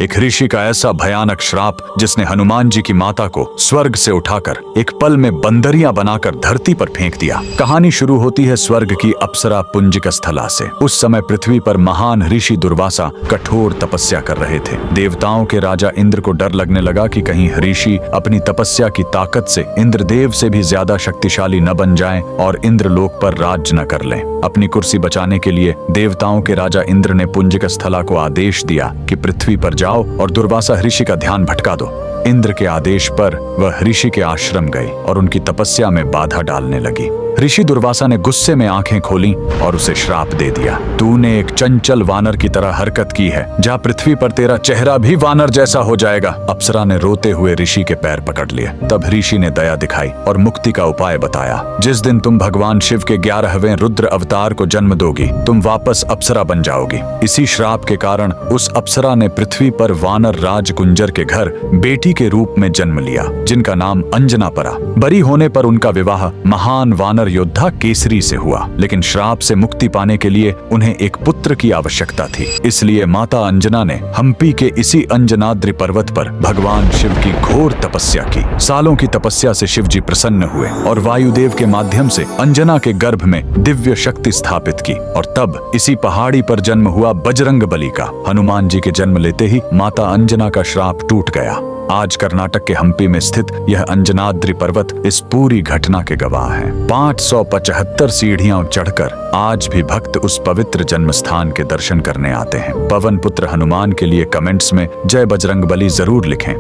एक ऋषि का ऐसा भयानक श्राप जिसने हनुमान जी की माता को स्वर्ग से उठाकर एक पल में बंदरियां बनाकर धरती पर फेंक दिया। कहानी शुरू होती है स्वर्ग की अप्सरा पुंजिक स्थला से। उस समय पृथ्वी पर महान ऋषि दुर्वासा कठोर तपस्या कर रहे थे। देवताओं के राजा इंद्र को डर लगने लगा कि कहीं ऋषि अपनी तपस्या की ताकत से इंद्रदेव से भी ज्यादा शक्तिशाली न बन जाएं और इंद्रलोक पर राज्य न कर लें। अपनी कुर्सी बचाने के लिए देवताओं के राजा इंद्र ने पुंजिक स्थला को आदेश दिया कि पृथ्वी पर जाओ और दुर्वासा ऋषि का ध्यान भटका दो। इंद्र के आदेश पर वह ऋषि के आश्रम गई और उनकी तपस्या में बाधा डालने लगी। ऋषि दुर्वासा ने गुस्से में आंखें खोली और उसे श्राप दे दिया। तूने एक चंचल वानर की तरह हरकत की है, जा पृथ्वी पर तेरा चेहरा भी वानर जैसा हो जाएगा। अप्सरा ने रोते हुए ऋषि के पैर पकड़ लिए। तब ऋषि ने दया दिखाई और मुक्ति का उपाय बताया। जिस दिन तुम भगवान शिव के 11वें रुद्र अवतार को जन्म दोगी, तुम वापस अप्सरा बन जाओगी। इसी श्राप के कारण उस अप्सरा ने पृथ्वी पर वानर राज कुंजर के घर बेटी के रूप में जन्म लिया, जिनका नाम अंजना पड़ा। बड़ी होने पर उनका विवाह महान वानर योद्धा केसरी से हुआ, लेकिन श्राप से मुक्ति पाने के लिए उन्हें एक पुत्र की आवश्यकता थी। इसलिए माता अंजना ने हम्पी के इसी अंजनाद्रि पर्वत पर भगवान शिव की घोर तपस्या की। सालों की तपस्या से शिव जी प्रसन्न हुए और वायुदेव के माध्यम से अंजना के गर्भ में दिव्य शक्ति स्थापित की। और तब इसी पहाड़ी पर जन्म हुआ बजरंग बली का। हनुमान जी के जन्म लेते ही माता अंजना का श्राप टूट गया। आज कर्नाटक के हम्पी में स्थित यह अंजनाद्रि पर्वत इस पूरी घटना के गवाह है। 575 सीढ़ियां चढ़कर आज भी भक्त उस पवित्र जन्म स्थान के दर्शन करने आते हैं। पवन पुत्र हनुमान के लिए कमेंट्स में जय बजरंगबली जरूर लिखें।